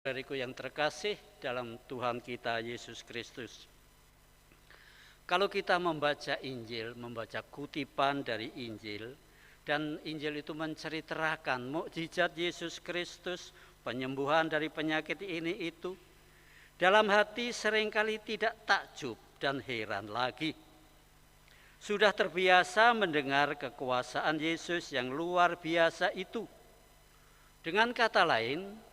Saudariku yang terkasih dalam Tuhan kita Yesus Kristus. Kalau kita membaca Injil, membaca kutipan dari Injil, dan Injil itu menceritakan mukjizat Yesus Kristus, penyembuhan dari penyakit ini itu, dalam hati seringkali tidak takjub dan heran lagi. Sudah terbiasa mendengar kekuasaan Yesus yang luar biasa itu. Dengan kata lain,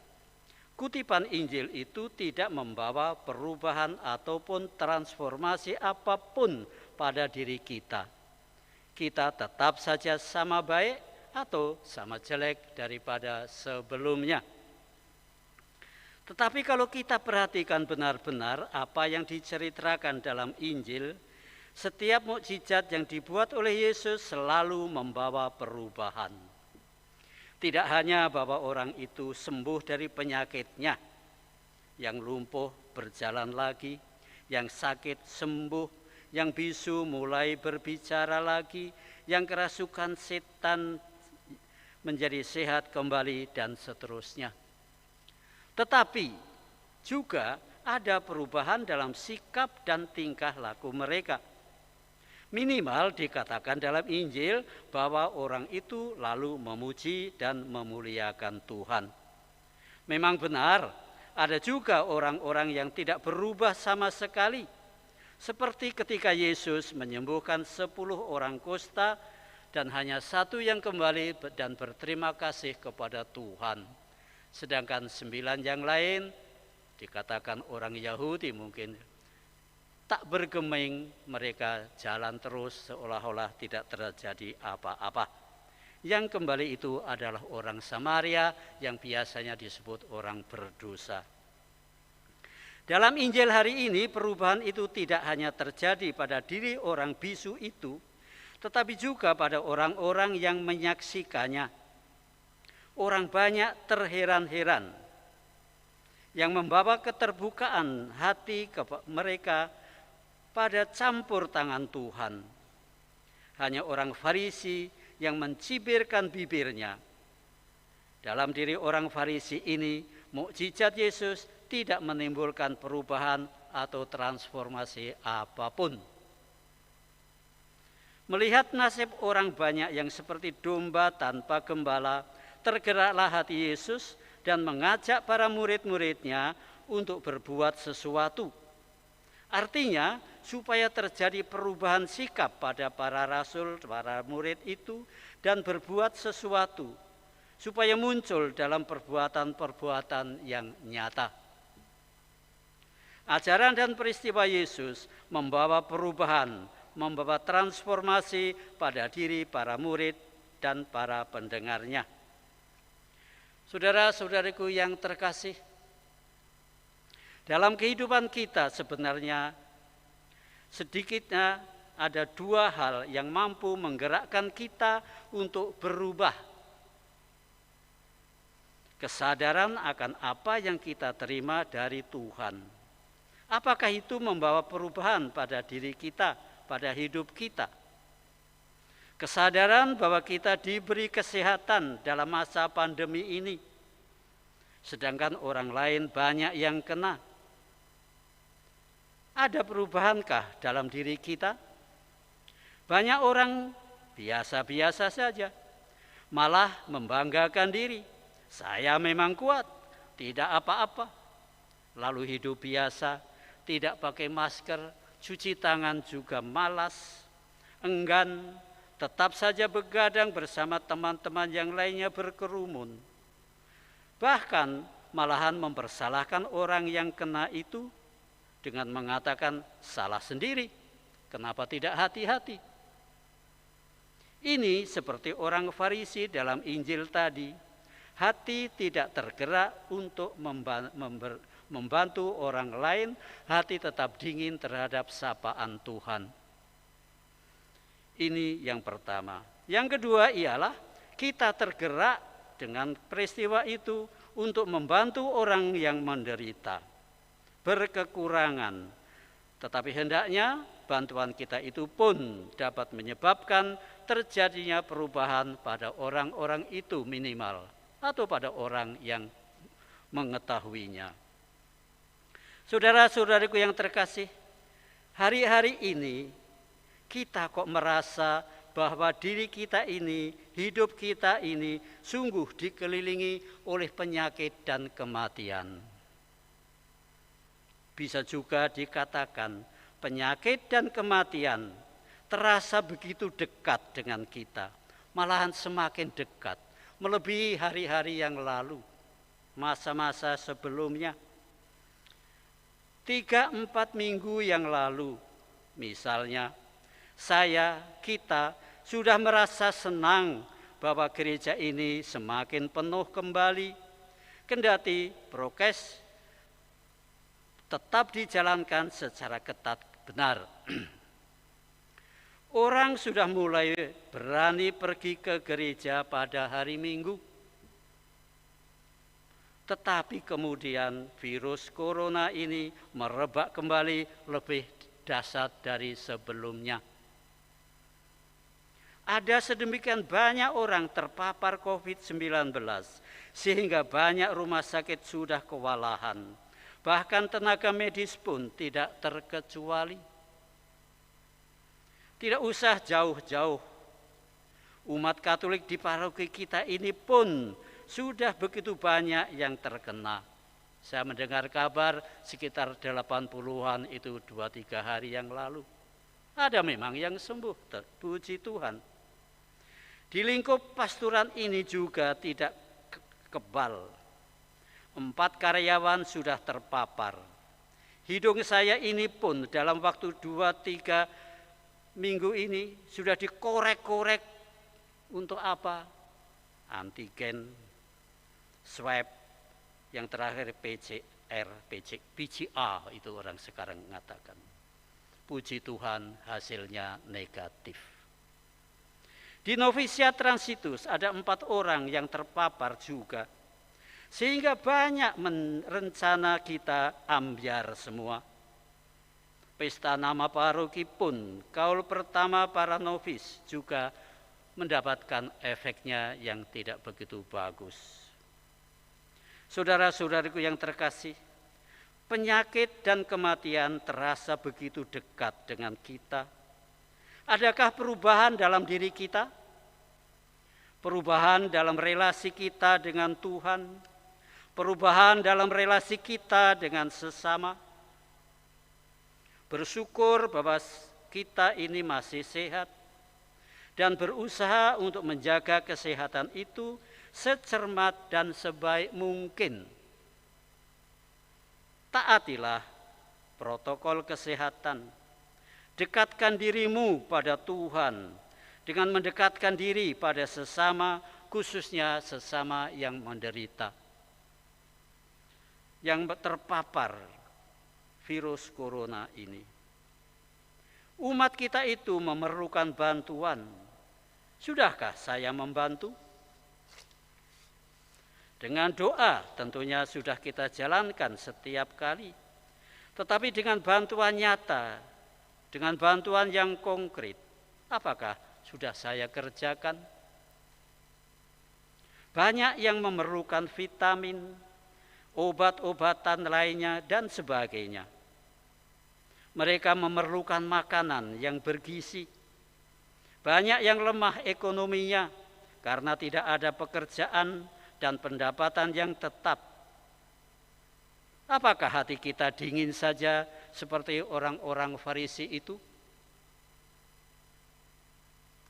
kutipan Injil itu tidak membawa perubahan ataupun transformasi apapun pada diri kita. Kita tetap saja sama baik atau sama jelek daripada sebelumnya. Tetapi kalau kita perhatikan benar-benar apa yang diceritakan dalam Injil, setiap mukjizat yang dibuat oleh Yesus selalu membawa perubahan. Tidak hanya bahwa orang itu sembuh dari penyakitnya, yang lumpuh berjalan lagi, yang sakit sembuh, yang bisu mulai berbicara lagi, yang kerasukan setan menjadi sehat kembali, dan seterusnya. Tetapi juga ada perubahan dalam sikap dan tingkah laku mereka. Minimal dikatakan dalam Injil bahwa orang itu lalu memuji dan memuliakan Tuhan. Memang benar, ada juga orang-orang yang tidak berubah sama sekali. Seperti ketika Yesus menyembuhkan 10 orang kusta dan hanya 1 yang kembali dan berterima kasih kepada Tuhan. Sedangkan 9 yang lain dikatakan orang Yahudi mungkin tak bergeming, mereka jalan terus seolah-olah tidak terjadi apa-apa. Yang kembali itu adalah orang Samaria yang biasanya disebut orang berdosa. Dalam Injil hari ini perubahan itu tidak hanya terjadi pada diri orang bisu itu, tetapi juga pada orang-orang yang menyaksikannya. Orang banyak terheran-heran yang membawa keterbukaan hati mereka pada campur tangan Tuhan. Hanya orang Farisi yang mencibirkan bibirnya. Dalam diri orang Farisi ini, mukjizat Yesus tidak menimbulkan perubahan atau transformasi apapun. Melihat nasib orang banyak yang seperti domba tanpa gembala, tergeraklah hati Yesus dan mengajak para murid-muridnya untuk berbuat sesuatu. Artinya, supaya terjadi perubahan sikap pada para rasul, para murid itu, dan berbuat sesuatu, supaya muncul dalam perbuatan-perbuatan yang nyata. Ajaran dan peristiwa Yesus membawa perubahan, membawa transformasi pada diri para murid dan para pendengarnya. Saudara-saudariku yang terkasih, dalam kehidupan kita sebenarnya sedikitnya ada 2 hal yang mampu menggerakkan kita untuk berubah. Kesadaran akan apa yang kita terima dari Tuhan. Apakah itu membawa perubahan pada diri kita, pada hidup kita? Kesadaran bahwa kita diberi kesehatan dalam masa pandemi ini, sedangkan orang lain banyak yang kena. Ada perubahankah dalam diri kita? Banyak orang biasa-biasa saja, malah membanggakan diri. Saya memang kuat, tidak apa-apa. Lalu hidup biasa, tidak pakai masker, cuci tangan juga malas, enggan, tetap saja begadang bersama teman-teman yang lainnya berkerumun. Bahkan malahan mempersalahkan orang yang kena itu dengan mengatakan salah sendiri, kenapa tidak hati-hati? Ini seperti orang Farisi dalam Injil tadi, hati tidak tergerak untuk membantu orang lain, hati tetap dingin terhadap sapaan Tuhan. Ini yang pertama. Yang kedua ialah kita tergerak dengan peristiwa itu untuk membantu orang yang menderita, berkekurangan. Tetapi hendaknya bantuan kita itu pun dapat menyebabkan terjadinya perubahan pada orang-orang itu minimal, atau pada orang yang mengetahuinya. Saudara-saudariku yang terkasih, hari-hari ini kita kok merasa bahwa diri kita ini, hidup kita ini sungguh dikelilingi oleh penyakit dan kematian. Bisa juga dikatakan penyakit dan kematian terasa begitu dekat dengan kita, malahan semakin dekat, melebihi hari-hari yang lalu, masa-masa sebelumnya. 3-4 minggu yang lalu, misalnya, kita sudah merasa senang bahwa gereja ini semakin penuh kembali, kendati prokes tetap dijalankan secara ketat benar. Orang sudah mulai berani pergi ke gereja pada hari Minggu. Tetapi kemudian virus corona ini merebak kembali lebih dahsyat dari sebelumnya. Ada sedemikian banyak orang terpapar COVID-19 sehingga banyak rumah sakit sudah kewalahan. Bahkan tenaga medis pun tidak terkecuali. Tidak usah jauh-jauh. Umat Katolik di paroki kita ini pun sudah begitu banyak yang terkena. Saya mendengar kabar sekitar 80-an itu 2-3 hari yang lalu. Ada memang yang sembuh, puji Tuhan. Di lingkup pastoran ini juga tidak kebal. 4 karyawan sudah terpapar. Hidung saya ini pun dalam waktu 2-3 minggu ini sudah dikorek-korek untuk apa? Antigen, swab, yang terakhir PCR itu orang sekarang mengatakan. Puji Tuhan hasilnya negatif. Di novisiat Transitus ada 4 orang yang terpapar juga. Sehingga banyak rencana kita ambyar semua. Pesta nama paroki pun kaul pertama para novis juga mendapatkan efeknya yang tidak begitu bagus. Saudara-saudariku yang terkasih, penyakit dan kematian terasa begitu dekat dengan kita. Adakah perubahan dalam diri kita? Perubahan dalam relasi kita dengan Tuhan? Perubahan dalam relasi kita dengan sesama? Bersyukur bahwa kita ini masih sehat dan berusaha untuk menjaga kesehatan itu secermat dan sebaik mungkin. Taatilah protokol kesehatan. Dekatkan dirimu pada Tuhan dengan mendekatkan diri pada sesama, khususnya sesama yang menderita, yang terpapar virus corona ini. Umat kita itu memerlukan bantuan. Sudahkah saya membantu? Dengan doa tentunya sudah kita jalankan setiap kali. Tetapi dengan bantuan nyata, dengan bantuan yang konkret, apakah sudah saya kerjakan? Banyak yang memerlukan vitamin, obat-obatan lainnya, dan sebagainya. Mereka memerlukan makanan yang bergizi. Banyak yang lemah ekonominya karena tidak ada pekerjaan dan pendapatan yang tetap. Apakah hati kita dingin saja seperti orang-orang Farisi itu?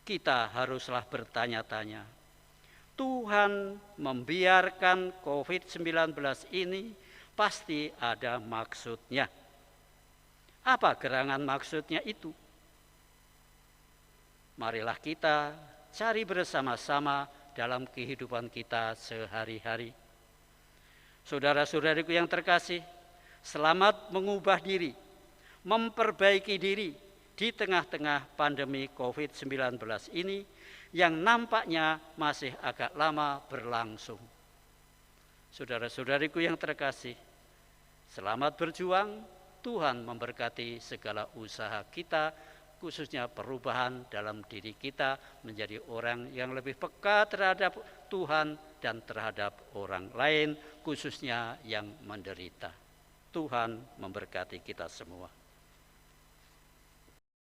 Kita haruslah bertanya-tanya. Tuhan membiarkan COVID-19 ini pasti ada maksudnya. Apa gerangan maksudnya itu? Marilah kita cari bersama-sama dalam kehidupan kita sehari-hari. Saudara-saudariku yang terkasih, selamat mengubah diri, memperbaiki diri di tengah-tengah pandemi COVID-19 ini yang nampaknya masih agak lama berlangsung. Saudara-saudariku yang terkasih, selamat berjuang. Tuhan memberkati segala usaha kita khususnya perubahan dalam diri kita menjadi orang yang lebih peka terhadap Tuhan dan terhadap orang lain, khususnya yang menderita. Tuhan memberkati kita semua.